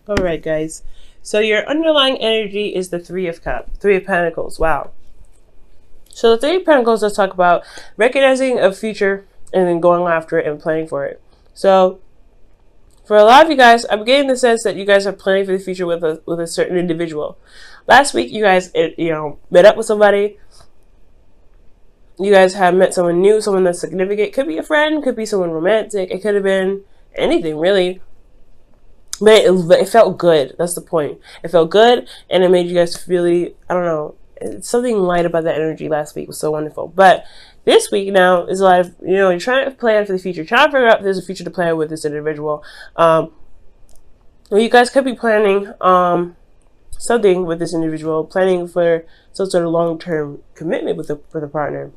All right, guys. So your underlying energy is the Three of Pentacles. Wow. So the Three of Pentacles, let's talk about recognizing a future and then going after it and planning for it. So for a lot of you guys, I'm getting the sense that you guys are planning for the future with a certain individual. Last week, you guys, met up with somebody. You guys have met someone new, someone that's significant. Could be a friend, could be someone romantic. It could have been anything, really. But it felt good. That's the point. It felt good, and it made you guys really, I don't know, something light about that energy last week was so wonderful. But this week now is like, you're trying to plan for the future, trying to figure out if there's a future to plan with this individual. You guys could be planning something with this individual, planning for some sort of long-term commitment with the partner.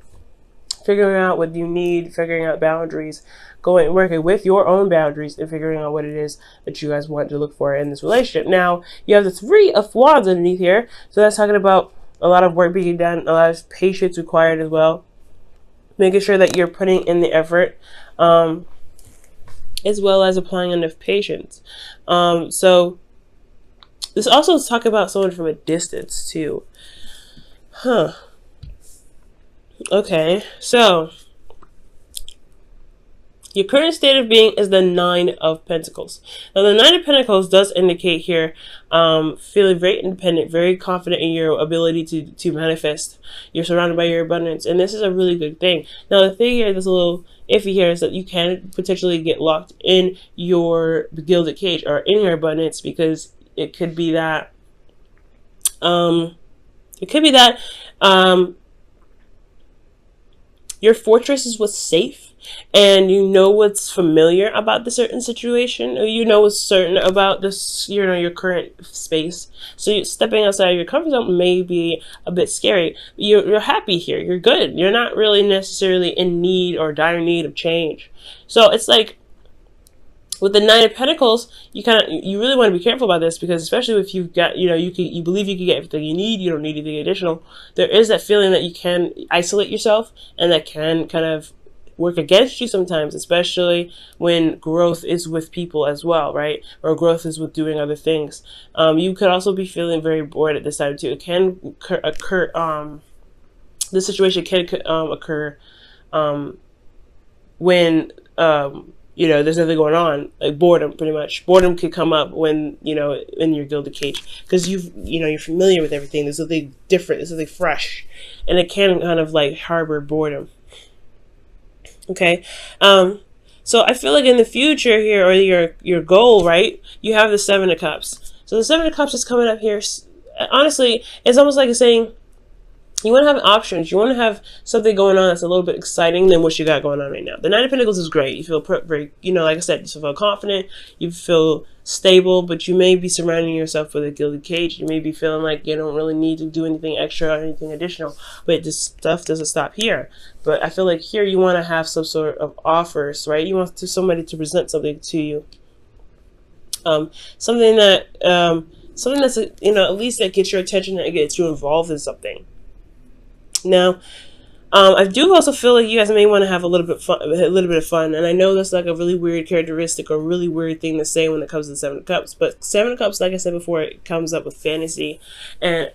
Figuring out what you need, figuring out boundaries, working with your own boundaries and figuring out what it is that you guys want to look for in this relationship. Now, you have the Three of Wands underneath here. So that's talking about a lot of work being done, a lot of patience required as well. Making sure that you're putting in the effort, as well as applying enough patience. So this also is talking about someone from a distance too. Okay, so your current state of being is the Nine of Pentacles. Now, the Nine of Pentacles does indicate here feeling very independent, very confident in your ability to manifest. You're surrounded by your abundance, and this is a really good thing. Now, the thing here that's a little iffy here is that you can potentially get locked in your gilded cage or in your abundance, because it could be that your fortress is what's safe, and you know what's familiar about the certain situation, or you know what's certain about this, your current space. So stepping outside of your comfort zone may be a bit scary. You're happy here. You're good. You're not really necessarily in need or dire need of change. So it's like, with the Nine of Pentacles, you really want to be careful about this, because especially if you've got, you believe you can get everything you need, you don't need anything additional. There is that feeling that you can isolate yourself, and that can kind of work against you sometimes, especially when growth is with people as well, right? Or growth is with doing other things. You could also be feeling very bored at this time too. It can occur. This situation can occur when there's nothing going on, like boredom, pretty much. Boredom could come up when, in your gilded cage, because you're familiar with everything. There's something different, there's something fresh, and it can kind of like harbor boredom. Okay. So I feel like in the future here, or your goal, right, you have the Seven of Cups. So the Seven of Cups is coming up here. Honestly, it's almost like it's saying, you want to have options. You want to have something going on that's a little bit exciting than what you got going on right now. The Nine of Pentacles is great. You feel very, like I said, you feel confident. You feel stable, but you may be surrounding yourself with a gilded cage. You may be feeling like you don't really need to do anything extra or anything additional. But this stuff doesn't stop here. But I feel like here you want to have some sort of offers, right? You want somebody to present something to you. Something that's, at least that gets your attention and gets you involved in something. Now, I do also feel like you guys may want to have a little bit of fun, and I know that's like a really weird characteristic or really weird thing to say when it comes to the Seven of Cups. But Seven of Cups, like I said before, it comes up with fantasy, and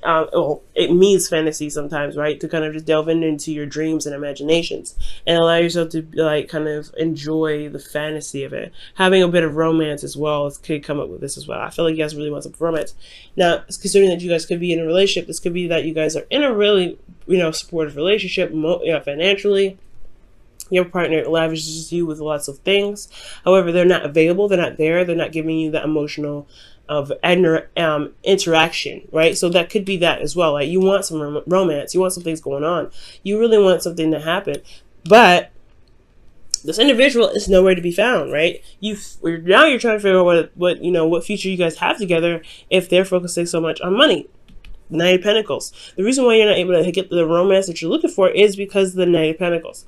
it means fantasy sometimes, right? To kind of just delve into your dreams and imaginations, and allow yourself to like kind of enjoy the fantasy of it. Having a bit of romance as well could come up with this as well. I feel like you guys really want some romance. Now, considering that you guys could be in a relationship, this could be that you guys are in a really supportive relationship, financially. Your partner lavishes you with lots of things. However, they're not available. They're not there. They're not giving you that emotional interaction, right? So that could be that as well. Like, you want some romance. You want some things going on. You really want something to happen. But this individual is nowhere to be found, right? Now you're trying to figure out what future you guys have together if they're focusing so much on money. Nine of Pentacles. The reason why you're not able to get the romance that you're looking for is because of the Nine of Pentacles.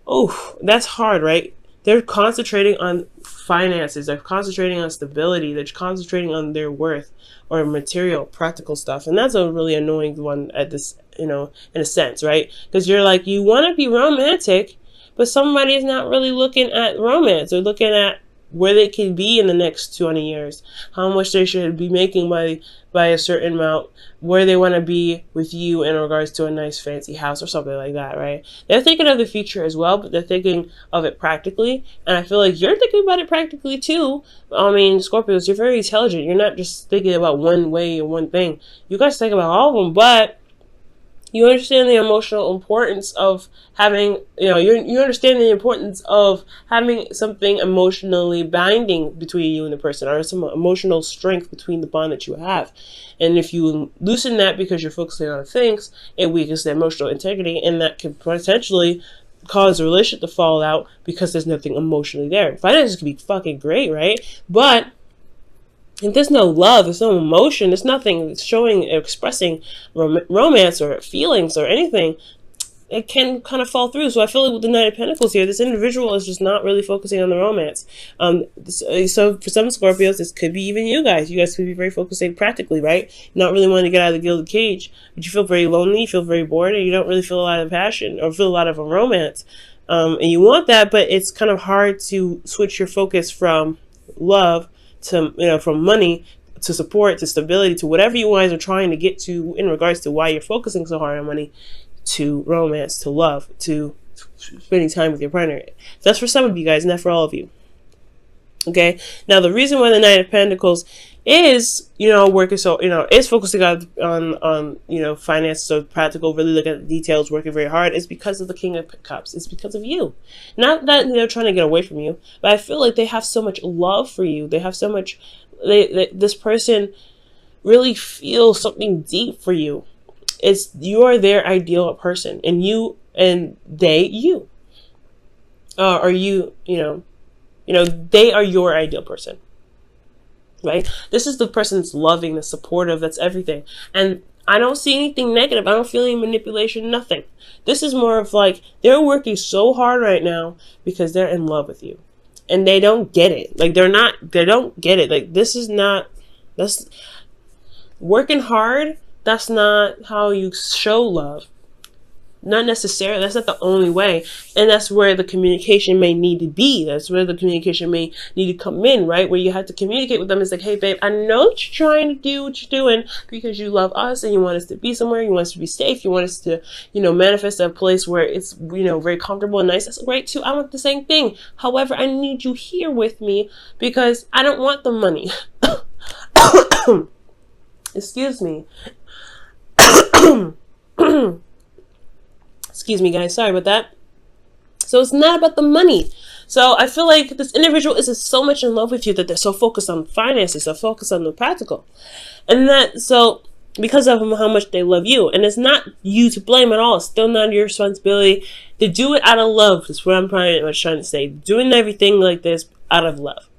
Oh, that's hard, right? They're concentrating on finances. They're concentrating on stability. They're concentrating on their worth or material, practical stuff. And that's a really annoying one at this, in a sense, right? Because you're like, you want to be romantic, but somebody is not really looking at romance. They're looking at where they can be in the next 20 years, how much they should be making by a certain amount, where they want to be with you in regards to a nice fancy house or something like that, right? They're thinking of the future as well, but they're thinking of it practically. And I feel like you're thinking about it practically too. I mean, Scorpios, you're very intelligent. You're not just thinking about one way or one thing. You guys think about all of them, but you understand the emotional importance of having, you understand the importance of having something emotionally binding between you and the person, or some emotional strength between the bond that you have. And if you loosen that because you're focusing on things, it weakens the emotional integrity, and that could potentially cause a relationship to fall out because there's nothing emotionally there. Finances could be fucking great, right? But if there's no love, there's no emotion, there's nothing showing, expressing romance or feelings or anything, it can kind of fall through. So I feel like with the Knight of Pentacles here, this individual is just not really focusing on the romance. So for some Scorpios, this could be even you guys. You guys could be very focusing practically, right? Not really wanting to get out of the gilded cage, but you feel very lonely, you feel very bored, and you don't really feel a lot of passion or feel a lot of a romance. And you want that, but it's kind of hard to switch your focus from love to, from money to support to stability to whatever you guys are trying to get to in regards to why you're focusing so hard on money, to romance, to love, to spending time with your partner. That's for some of you guys, not for all of you. Okay. Now the reason why the Knight of Pentacles is, working so, is focusing on finances, so practical, really looking at the details, working very hard, is because of the King of Cups. It's because of you. Not that they're trying to get away from you, but I feel like they have so much love for you. They have so much, this person really feels something deep for you. You're their ideal person, and you, and they, you. Or you, they are your ideal person. Right? This is the person that's loving, that's supportive, that's everything. And I don't see anything negative. I don't feel any manipulation, nothing. This is more of like, they're working so hard right now because they're in love with you. And they don't get it. Like, they don't get it. Like, that's working hard. That's not how you show love. Not necessarily. That's not the only way. And that's where the communication may need to be. That's where the communication may need to come in, right? Where you have to communicate with them. It's like, hey, babe, I know that you're trying to do what you're doing because you love us and you want us to be somewhere. You want us to be safe. You want us to, manifest a place where it's, very comfortable and nice. That's great too. I want the same thing. However, I need you here with me because I don't want the money. Excuse me. Excuse me, guys. Sorry about that. So it's not about the money. So I feel like this individual is so much in love with you that they're so focused on finances, so focused on the practical. And so because of how much they love you, and it's not you to blame at all. It's still not your responsibility to do it out of love. That's what I'm pretty much trying to say. Doing everything like this out of love.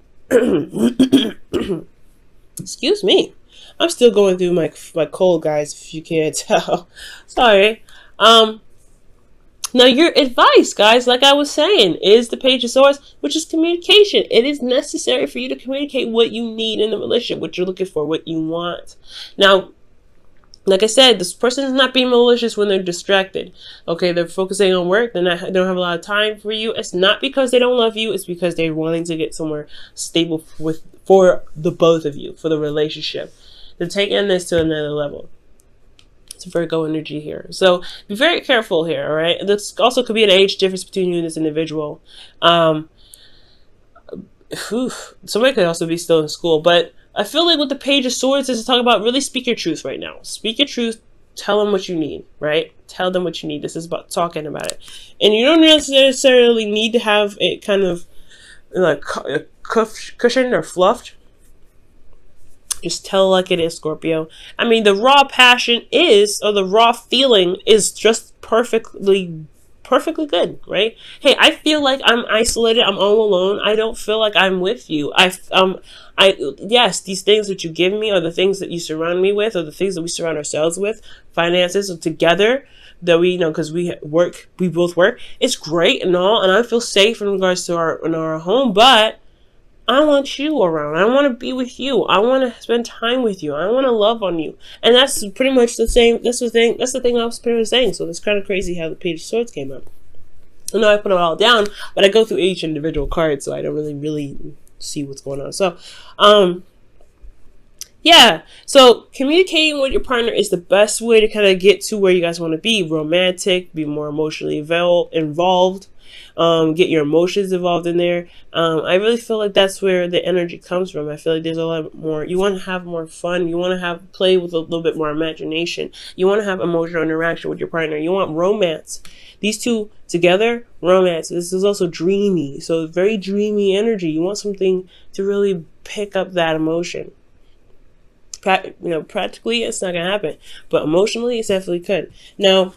Excuse me. I'm still going through my cold, guys, if you can't tell. Sorry. Now, your advice, guys, like I was saying, is the Page of Swords, which is communication. It is necessary for you to communicate what you need in the relationship, what you're looking for, what you want. Now, like I said, this person is not being malicious when they're distracted. Okay, they're focusing on work. They don't have a lot of time for you. It's not because they don't love you. It's because they're wanting to get somewhere stable for the both of you, for the relationship. They're taking this to another level. It's Virgo energy here. So be very careful here, all right? This also could be an age difference between you and this individual. Somebody could also be still in school, but I feel like with the Page of Swords is to talk about really speak your truth right now. Speak your truth. Tell them what you need, right? Tell them what you need. This is about talking about it. And you don't necessarily need to have it kind of like cushioned or fluffed. Just tell like it is, Scorpio. I mean, the raw passion or the raw feeling is just perfectly good, right? Hey, I feel like I'm isolated. I'm all alone. I don't feel like I'm with you. Yes, these things that you give me are the things that you surround me with, or the things that we surround ourselves with. Finances together that we, because we both work. It's great and all, and I feel safe in regards to our home, but I want you around. I want to be with you. I want to spend time with you. I want to love on you. And that's pretty much the same. That's the thing I was pretty much saying. So it's kind of crazy how the Page of Swords came up. I know I put it all down, but I go through each individual card, so I don't really see what's going on. So, yeah. So communicating with your partner is the best way to kind of get to where you guys want to be. Romantic, be more emotionally involved, get your emotions involved in there. I really feel like that's where the energy comes from. I feel like there's a lot more. You want to have more fun. You want to have play with a little bit more imagination. You want to have emotional interaction with your partner. You want romance. These two together, romance. This is also dreamy. So very dreamy energy. You want something to really pick up that emotion. Practically it's not gonna happen, but emotionally it definitely could. Now,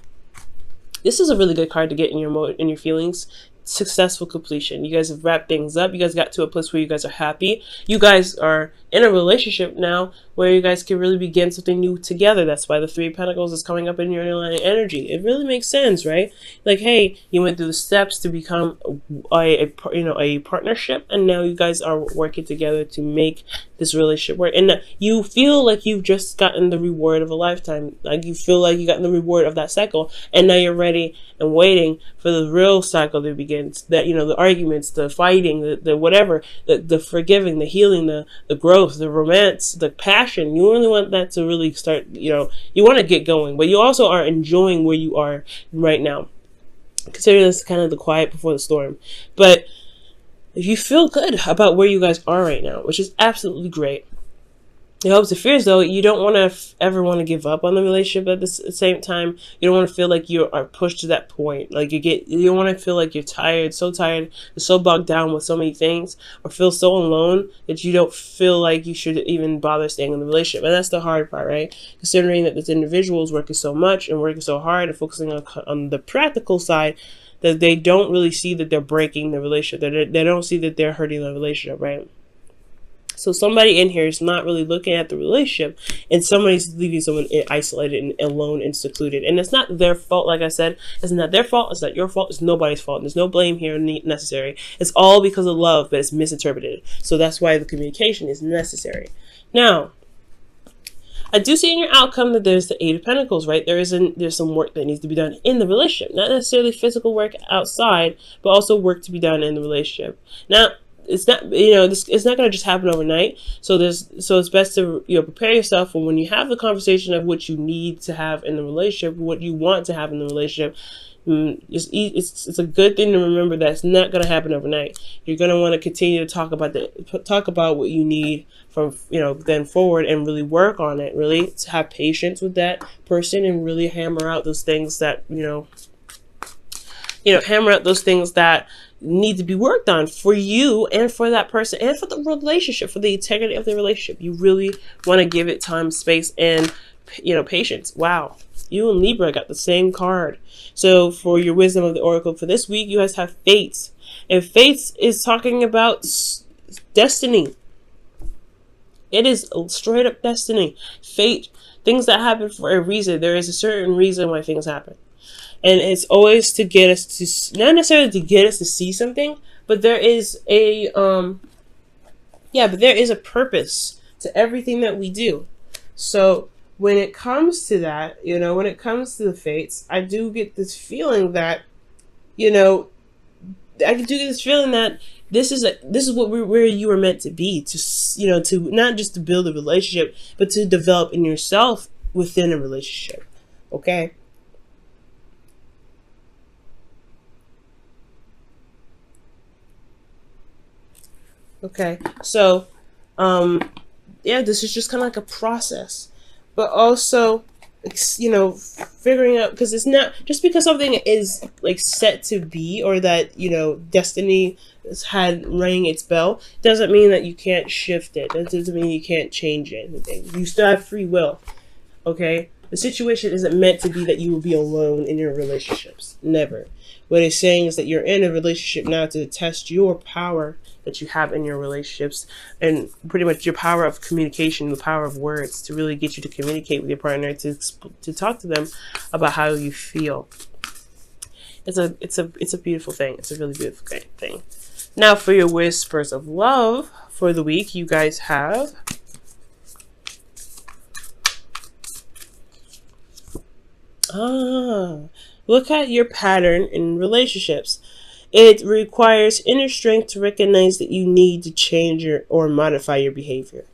this is a really good card to get in your feelings. Successful completion. You guys have wrapped things up. You guys got to a place where you guys are happy. You guys are in a relationship now where you guys can really begin something new together. That's why the Three of Pentacles is coming up in your underlying energy. It really makes sense, right? Like, hey, you went through the steps to become a partnership, and now you guys are working together to make this relationship work. And you feel like you've just gotten the reward of a lifetime. Like you feel like you gotten the reward of that cycle, and now you're ready and waiting for the real cycle to begin. That, the arguments, the fighting, the whatever, the forgiving, the healing, the growth, the romance, the passion. You really want that to really start, you want to get going, but you also are enjoying where you are right now. Consider this kind of the quiet before the storm. But if you feel good about where you guys are right now, which is absolutely great. The hopes and fears, though, you don't want to ever want to give up on the relationship. At the same time, you don't want to feel like you are pushed to that point. Like you don't want to feel like you're tired, so bogged down with so many things, or feel so alone that you don't feel like you should even bother staying in the relationship. And that's the hard part, right? Considering that this individual is working so much and working so hard and focusing on the practical side, that they don't really see that they're breaking the relationship. They don't see that they're hurting the relationship, right? So somebody in here is not really looking at the relationship, and somebody's leaving someone isolated and alone and secluded. And it's not their fault, like I said. It's not their fault. It's not your fault. It's nobody's fault. There's no blame here necessary. It's all because of love, but it's misinterpreted. So that's why the communication is necessary. Now, I do see in your outcome that there's the Eight of Pentacles, right? There's some work that needs to be done in the relationship. Not necessarily physical work outside, but also work to be done in the relationship. Now, it's not, it's not going to just happen overnight. So it's best to, prepare yourself for when you have the conversation of what you need to have in the relationship, what you want to have in the relationship. It's a good thing to remember that it's not going to happen overnight. You're going to want to continue to talk about what you need from, then forward, and really work on it, really to have patience with that person and really hammer out those things that, hammer out those things that need to be worked on for you and for that person and for the relationship, for the integrity of the relationship. You really want to give it time, space, and patience. Wow, you and Libra got the same card. So for your wisdom of the oracle for this week, you guys have Fates, and Fates is talking about destiny. It is straight up destiny. Fate, things that happen for a reason. There is a certain reason why things happen. And it's always to get us to, not necessarily to get us to see something, but there is a, there is a purpose to everything that we do. So when it comes to that, when it comes to the fates, I do get this feeling that, this is where you were meant to be, to not just to build a relationship, but to develop in yourself within a relationship. Okay. Okay, so, this is just kind of like a process, but also, figuring out, because it's not, just because something is, like, set to be, or that, destiny has had ringing its bell, doesn't mean that you can't shift it. That doesn't mean you can't change anything. You still have free will, okay? The situation isn't meant to be that you will be alone in your relationships. Never. What it's saying is that you're in a relationship now to test your power that you have in your relationships, and pretty much your power of communication, the power of words, to really get you to communicate with your partner, to talk to them about how you feel. It's a beautiful thing. It's a really beautiful thing. Now for your whispers of love for the week, you guys have look at your pattern in relationships. It requires inner strength to recognize that you need to change or modify your behavior.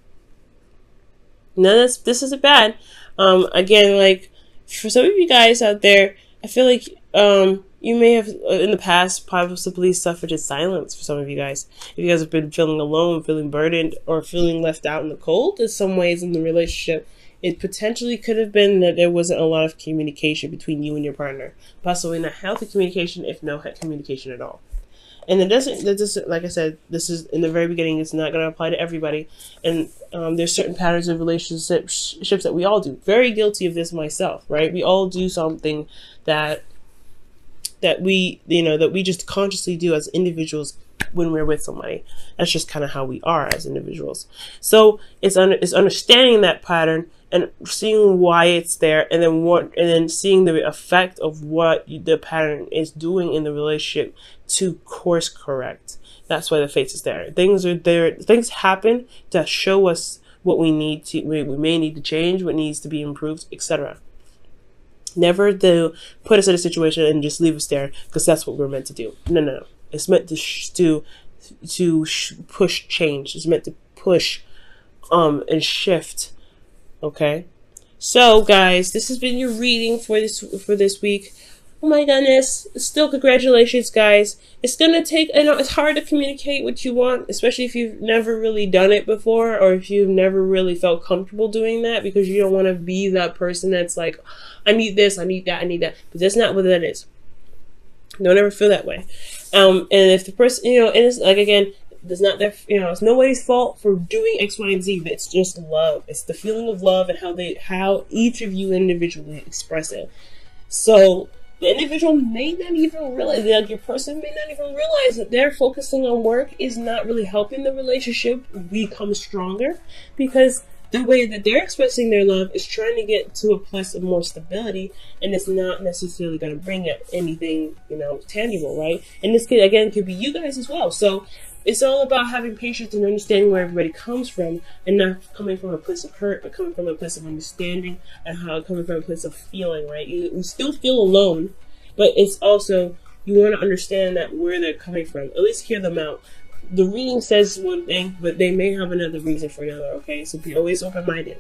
Now this isn't bad. Again, like for some of you guys out there, I feel like you may have in the past possibly suffered in silence. For some of you guys, if you guys have been feeling alone, feeling burdened, or feeling left out in the cold in some ways in the relationship, it potentially could have been that there wasn't a lot of communication between you and your partner, possibly not healthy communication, if no communication at all. And that doesn't, like I said, this is in the very beginning, it's not going to apply to everybody. And there's certain patterns of relationships that we all do. Very guilty of this myself, right? We all do something that we just consciously do as individuals when we're with somebody. That's just kind of how we are as individuals. So it's understanding that pattern and seeing why it's there, and then seeing the effect of what the pattern is doing in the relationship to course correct. That's why the Fates is there. Things are there. Things happen to show us what we may need to change, what needs to be improved, etc. Never to put us in a situation and just leave us there because that's what we're meant to do. No. It's meant to push change. It's meant to push and shift. Okay, so guys, this has been your reading for this week. Oh my goodness, still congratulations, guys. It's gonna take, I know it's hard to communicate what you want, especially if you've never really done it before, or if you've never really felt comfortable doing that, because you don't want to be that person that's like, I need this, I need that, I need that, but that's not what that is. Don't ever feel that way. And if the person, and it's like, again, it's not their, it's nobody's fault for doing X, Y, and Z, but it's just love. It's the feeling of love and how each of you individually express it. So the individual may not even realize, like your person may not even realize that they're focusing on work is not really helping the relationship become stronger, because the way that they're expressing their love is trying to get to a place of more stability, and it's not necessarily going to bring up anything, tangible, right? And this could be you guys as well. So it's all about having patience and understanding where everybody comes from, and not coming from a place of hurt, but coming from a place of understanding, and coming from a place of feeling, right? You still feel alone, but it's also, you want to understand that where they're coming from. At least hear them out. The reading says one thing, but they may have another reason for another, okay? So be always open-minded.